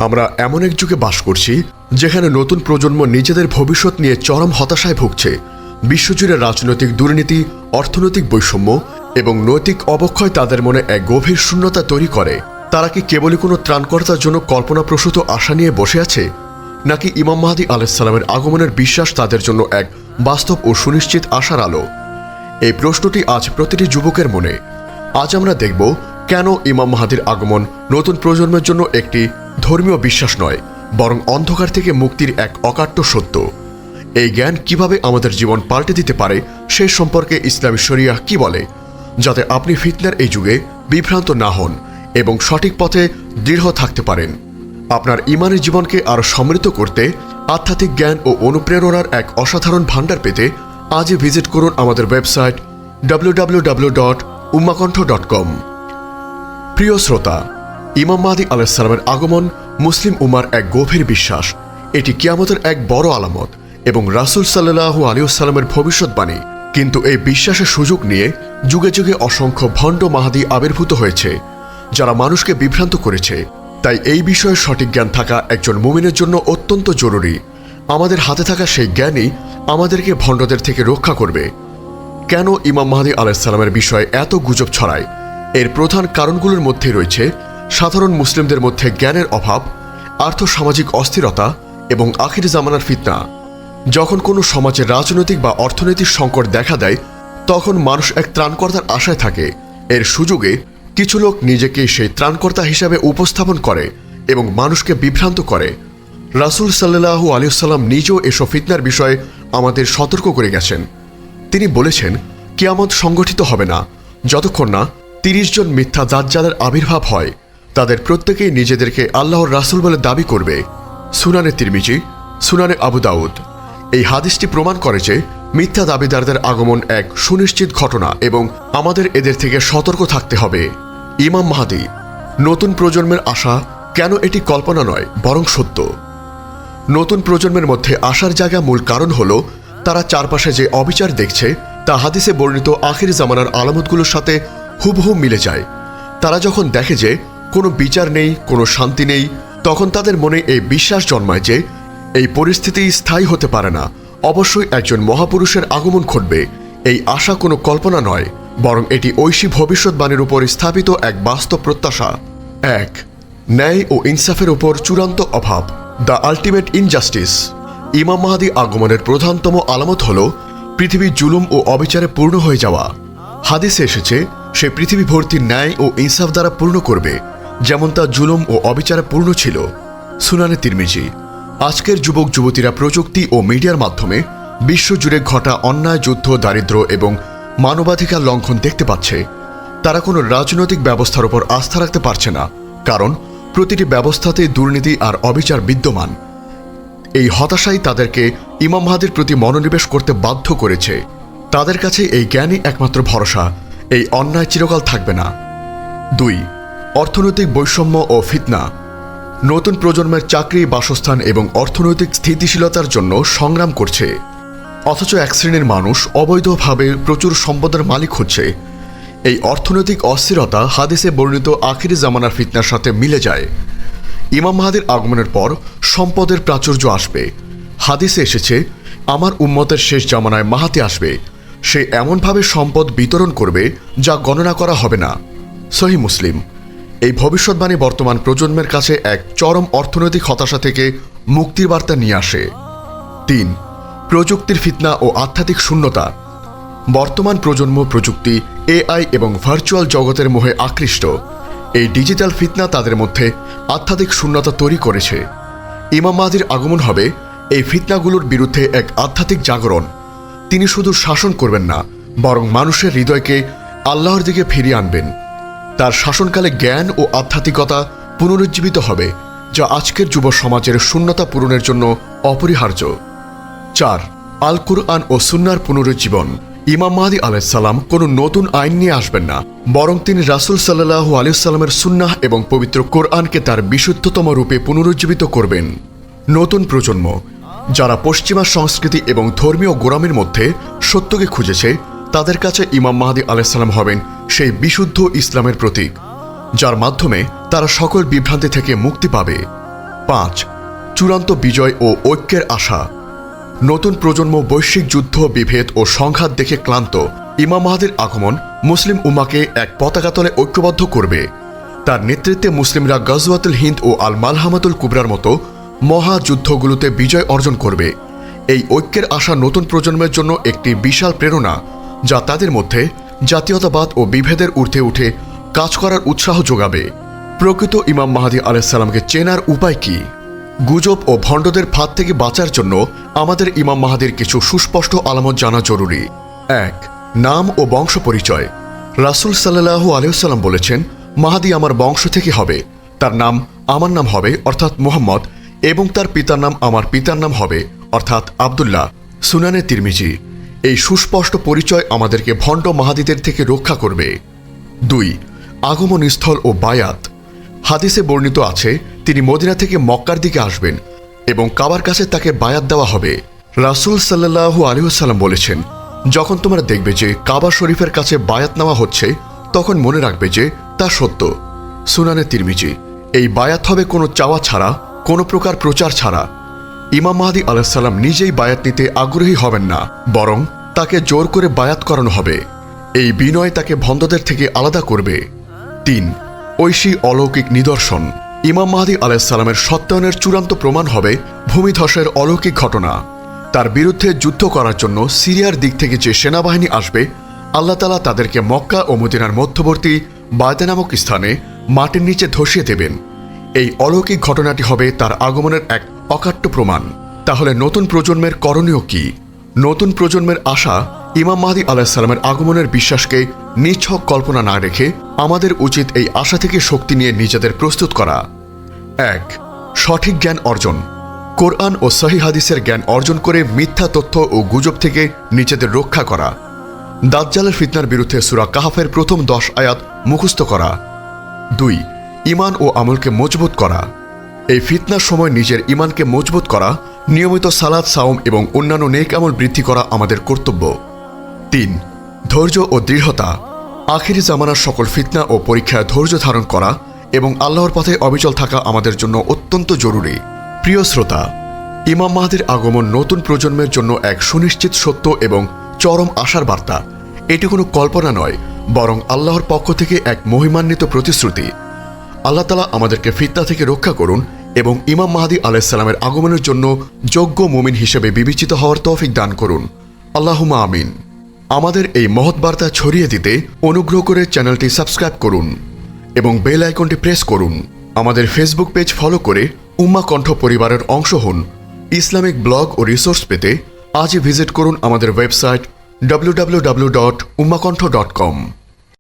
আমরা এমন এক যুগে বাস করছি যেখানে নতুন প্রজন্ম নিজেদের ভবিষ্যৎ নিয়ে চরম হতাশায় ভুগছে। বিশ্বজুড়ে রাজনৈতিক দুর্নীতি, অর্থনৈতিক বৈষম্য এবং নৈতিক অবক্ষয় তাদের মনে এক গভীর শূন্যতা তৈরি করে। তারা কি কেবলই কোনো ত্রাণকর্তার জন্য কল্পনাপ্রসূত আশা নিয়ে বসে আছে, নাকি ইমাম মাহদী আলাইহিস সালামের আগমনের বিশ্বাস তাদের জন্য এক বাস্তব ও সুনিশ্চিত আশার আলো? এই প্রশ্নটি আজ প্রতিটি যুবকের মনে। আজ আমরা দেখব কেন ইমাম মাহদীর আগমন নতুন প্রজন্মের জন্য একটি ধর্মীয় বিশ্বাস নয়, বরং অন্ধকার থেকে মুক্তির এক অকাট্য সত্য। এই জ্ঞান কিভাবে আমাদের জীবন পাল্টে দিতে পারে সে সম্পর্কে ইসলামী শরিয়াহ কি বলে, যাতে আপনি ফিতনার এই যুগে বিভ্রান্ত না হন এবং সঠিক পথে দৃঢ় থাকতে পারেন। আপনার ঈমানের জীবনকে আরও সমৃদ্ধ করতে আধ্যাত্মিক জ্ঞান ও অনুপ্রেরণার এক অসাধারণ ভাণ্ডার পেতে আজই ভিজিট করুন আমাদের ওয়েবসাইট www.ummaqontho.com। প্রিয় শ্রোতা, ইমাম মাহদী আলাইহিস সালামের আগমন মুসলিম উম্মার এক গভীর বিশ্বাস। এটি কিয়ামতের এক বড় আলামত এবং রাসূল সাল্লাল্লাহু আলাইহি ওয়াসাল্লামের ভবিষ্যৎবাণী। কিন্তু এই বিশ্বাসের সুযোগ নিয়ে যুগে যুগে অসংখ্য ভণ্ড মাহদী আবির্ভূত হয়েছে, যারা মানুষকে বিভ্রান্ত করেছে। তাই এই বিষয়ে সঠিক জ্ঞান থাকা একজন মুমিনের জন্য অত্যন্ত জরুরি। আমাদের হাতে থাকা সেই জ্ঞানই আমাদেরকে ভণ্ডদের থেকে রক্ষা করবে। কেন ইমাম মাহদী আলাইহিস সালামের বিষয়ে এত গুজব ছড়ায়? এর প্রধান কারণগুলোর মধ্যে রয়েছে সাধারণ মুসলিমদের মধ্যে জ্ঞানের অভাব, আর্থসামাজিক অস্থিরতা এবং আখির জামানার ফিতনা। যখন কোনো সমাজে রাজনৈতিক বা অর্থনৈতিক সংকট দেখা দেয়, তখন মানুষ এক ত্রাণকর্তার আশায় থাকে। এর সুযোগে কিছু লোক নিজেকে সেই ত্রাণকর্তা হিসাবে উপস্থাপন করে এবং মানুষকে বিভ্রান্ত করে। রাসূল সাল্লাল্লাহু আলাইহি ওয়াসাল্লাম নিজেও এসব ফিতনার বিষয়ে আমাদের সতর্ক করে গেছেন। তিনি বলেছেন, কিয়ামত সংগঠিত হবে না যতক্ষণ না ৩০ জন মিথ্যা দাজ্জালের আবির্ভাব হয়। তাদের প্রত্যেকেই নিজেদেরকে আল্লাহর রাসূল বলে দাবি করবে। সুনানে তিরমিজি, সুনানে আবু দাউদ। এই হাদিসটি প্রমাণ করে যে মিথ্যা দাবিদারদের আগমন এক সুনিশ্চিত ঘটনা এবং আমাদের এদের থেকে সতর্ক থাকতে হবে। ইমাম মাহদী নতুন প্রজন্মের আশা কেন এটি কল্পনা নয় বরং সত্য? নতুন প্রজন্মের মধ্যে আশার জায়গা মূল কারণ হল তারা চারপাশে যে অবিচার দেখছে তা হাদিসে বর্ণিত আখির জামানার আলামতগুলোর সাথে হুবহু মিলে যায়। তারা যখন দেখে যে কোনো বিচার নেই, কোনো শান্তি নেই, তখন তাদের মনে এই বিশ্বাস জন্মায় যে এই পরিস্থিতি স্থায়ী হতে পারে না, অবশ্যই একজন মহাপুরুষের আগমন ঘটবে। এই আশা কোনো কল্পনা নয়, বরং এটি ঐশী ভবিষ্যৎবাণীর উপর স্থাপিত এক বাস্তব প্রত্যাশা। ১. ন্যায় ও ইনসাফের উপর চূড়ান্ত অভাব, দ্য আল্টিমেট ইনজাস্টিস। ইমাম মাহদী আগমনের প্রধানতম আলামত হল পৃথিবী জুলুম ও অবিচারে পূর্ণ হয়ে যাওয়া। হাদিসে এসেছে সে পৃথিবী ভর্তি ন্যায় ও ইনসাফ দ্বারা পূর্ণ করবে, যেমন তা জুলুম ও অবিচারে পূর্ণ ছিল। সুনানে তিরমিজি। আজকের যুবক যুবতীরা প্রযুক্তি ও মিডিয়ার মাধ্যমে বিশ্বজুড়ে ঘটা অন্যায়, যুদ্ধ, দারিদ্র্য এবং মানবাধিকার লঙ্ঘন দেখতে পাচ্ছে। তারা কোনো রাজনৈতিক ব্যবস্থার উপর আস্থা রাখতে পারছে না, কারণ প্রতিটি ব্যবস্থাতেই দুর্নীতি আর অবিচার বিদ্যমান। এই হতাশাই তাদেরকে ইমাম মাহদীর প্রতি মনোনিবেশ করতে বাধ্য করেছে। তাদের কাছে এই জ্ঞানই একমাত্র ভরসা। এই অন্যায় চিরকাল থাকবে না। ২. অর্থনৈতিক বৈষম্য ও ফিতনা। নতুন প্রজন্মের চাকরি, বাসস্থান এবং অর্থনৈতিক স্থিতিশীলতার জন্য সংগ্রাম করছে, অথচ এক শ্রেণীর মানুষ অবৈধভাবে প্রচুর সম্পদের মালিক হচ্ছে। এই অর্থনৈতিক অস্থিরতা হাদিসে বর্ণিত আখির জামানার ফিতনার সাথে মিলে যায়। ইমাম মাহদীর আগমনের পর সম্পদের প্রাচুর্য আসবে। হাদিসে এসেছে, আমার উম্মতের শেষ জামানায় মাহাতি আসবে, সে এমনভাবে সম্পদ বিতরণ করবে যা গণনা করা হবে না। সহিহ মুসলিম। এই ভবিষ্যৎবাণী বর্তমান প্রজন্মের কাছে এক চরম অর্থনৈতিক হতাশা থেকে মুক্তির বার্তা নিয়ে আসে। ৩. প্রযুক্তির ফিতনা ও আধ্যাত্মিক শূন্যতা। বর্তমান প্রজন্ম প্রযুক্তি, এআই এবং ভার্চুয়াল জগতের মোহে আকৃষ্ট। এই ডিজিটাল ফিতনা তাদের মধ্যে আধ্যাত্মিক শূন্যতা তৈরি করেছে। ইমাম মাহদীর আগমন হবে এই ফিতনাগুলোর বিরুদ্ধে এক আধ্যাত্মিক জাগরণ। তিনি শুধু শাসন করবেন না, বরং মানুষের হৃদয়কে আল্লাহর দিকে ফিরিয়ে আনবেন। তার শাসনকালে জ্ঞান ও আধ্যাত্মিকতা পুনরুজ্জীবিত হবে, যা আজকের যুব সমাজের শূন্যতা পূরণের জন্য অপরিহার্য। ৪. আল কুরআন ও সুন্নাহর পুনরুজ্জীবন। ইমাম মাহদী আলাইহিস সালাম কোনো নতুন আইন নিয়ে আসবেন না, বরং তিনি রাসূল সাল্লাল্লাহু আলাইহি ওয়াসাল্লামের সুন্নাহ এবং পবিত্র কোরআনকে তার বিশুদ্ধতম রূপে পুনরুজ্জীবিত করবেন। নতুন প্রজন্ম, যারা পশ্চিমা সংস্কৃতি এবং ধর্মীয় গোড়ামির মধ্যে সত্যকে খুঁজেছে, তাদের কাছে ইমাম মাহদী আলাইহিস সালাম হবেন সেই বিশুদ্ধ ইসলামের প্রতীক, যার মাধ্যমে তারা সকল বিভ্রান্তি থেকে মুক্তি পাবে। 5. চূড়ান্ত বিজয় ও ঐক্যের আশা। নতুন প্রজন্ম বৈশ্বিক যুদ্ধ, বিভেদ ও সংঘাত দেখে ক্লান্ত। ইমাম মাহদীর আগমন মুসলিম উম্মাকে এক পতাকাতলে ঐক্যবদ্ধ করবে। তার নেতৃত্বে মুসলিমরা গজওয়াতুল হিন্দ ও আল মালহামাতুল কুবরার মতো মহাযুদ্ধগুলোতে বিজয় অর্জন করবে। এই ঐক্যের আশা নতুন প্রজন্মের জন্য একটি বিশাল প্রেরণা, যা তাদের মধ্যে জাতীয়তাবাদ ও বিভেদের ঊর্ধ্বে উঠে কাজ করার উৎসাহ যোগাবে। প্রকৃত ইমাম মাহদী আলাইহিস সালামকে চেনার উপায় কি? গুজব ও ভণ্ডদের ফাঁদ থেকে বাঁচার জন্য আমাদের ইমাম মাহদীর কিছু সুস্পষ্ট আলামত জানা জরুরি। 1. নাম ও বংশ পরিচয়। রাসূল সাল্লাল্লাহু আলাইহি ওয়াসাল্লাম বলেছেন, মাহদী আমার বংশ থেকে হবে। তার নাম আমার নাম হবে, অর্থাৎ মুহাম্মদ, এবং তার পিতার নাম আমার পিতার নাম হবে, অর্থাৎ আব্দুল্লাহ। সুনানে তিরমিজি। এই সুস্পষ্ট পরিচয় আমাদেরকে ভণ্ড মাহাদীদের থেকে রক্ষা করবে। 2. আগমনস্থল ও বায়াত। হাদিসে বর্ণিত আছে, তিনি মদিনা থেকে মক্কার দিকে আসবেন এবং কাবার কাছে তাকে বায়াত দেওয়া হবে। রাসূল সাল্লাল্লাহু আলাইহি ওয়াসাল্লাম বলেছেন, যখন তোমরা দেখবে যে কাবা শরীফের কাছে বায়াত নেওয়া হচ্ছে, তখন মনে রাখবে যে তা সত্য। সুনানে তিরমিজি। এই বায়াত হবে কোনো চাওয়া ছাড়া, কোনো প্রকার প্রচার ছাড়া। ইমাম মাহদী আলাইহিস সালাম নিজেই বায়াত নিতে আগ্রহী হবেন না, বরং তাকে জোর করে বায়াত করানো হবে। এই বিনয় তাকে ভণ্ডদের থেকে আলাদা করবে। 3. ঐশী অলৌকিক নিদর্শন। ইমাম মাহদী আলাইহিস সালামের সত্যায়নের চূড়ান্ত প্রমাণ হবে ভূমিধসের অলৌকিক ঘটনা। তার বিরুদ্ধে যুদ্ধ করার জন্য সিরিয়ার দিক থেকে যে সেনাবাহিনী আসবে, আল্লাহ তাআলা তাদেরকে মক্কা ও মদিনার মধ্যবর্তী বায়দা নামক স্থানে মাটির নিচে ধসিয়ে দেবেন। এই অলৌকিক ঘটনাটি হবে তার আগমনের এক অকাট্য প্রমাণ। তাহলে নতুন প্রজন্মের করণীয় কি? নতুন প্রজন্মের আশা ইমাম মাহদী আলাইহিস সালামের আগমনের বিশ্বাসকে নিছক কল্পনা না রেখে আমাদের উচিত এই আশা থেকে শক্তি নিয়ে নিজেদের প্রস্তুত করা। 1. সঠিক জ্ঞান অর্জন। কোরআন ও সহিহ হাদিসের জ্ঞান অর্জন করে মিথ্যা তথ্য ও গুজব থেকে নিজেদের রক্ষা করা। দাজ্জালের ফিতনার বিরুদ্ধে সূরা কাহফের প্রথম 10 আয়াত মুখস্থ করা। 2. ঈমান ও আমলকে মজবুত করা। এই ফিতনার সময় নিজের ঈমানকে মজবুত করা, নিয়মিত সালাত, সাওম এবং অন্যান্য নেক আমল বৃদ্ধি করা আমাদের কর্তব্য। 3. ধৈর্য ও দৃঢ়তা। আখিরি জামানার সকল ফিতনা ও পরীক্ষায় ধৈর্য ধারণ করা এবং আল্লাহর পথে অবিচল থাকা আমাদের জন্য অত্যন্ত জরুরি। প্রিয় শ্রোতা, ইমাম মাহদীর আগমন নতুন প্রজন্মের জন্য এক সুনিশ্চিত সত্য এবং চরম আশার বার্তা। এটি কোনো কল্পনা নয়, বরং আল্লাহর পক্ষ থেকে এক মহিমান্বিত প্রতিশ্রুতি। আল্লাহ তাআলা আমাদেরকে ফিতনা থেকে রক্ষা করুন এবং ইমাম মাহদী আলাইহিস সালামের আগমনের জন্য যোগ্য মুমিন হিসেবে বিবেচিত হওয়ার তৌফিক দান করুন। আল্লাহুম্মা আমিন। আমাদের এই মহৎ বার্তা ছড়িয়ে দিতে অনুগ্রহ করে চ্যানেলটি সাবস্ক্রাইব করুন এবং বেল আইকনটি প্রেস করুন। আমাদের ফেসবুক পেজ ফলো করে উম্মাহ কণ্ঠ পরিবারের অংশ হন। ইসলামিক ব্লগ ও রিসোর্স পেতে আজই ভিজিট করুন আমাদের ওয়েবসাইট www.ummahkontho.com।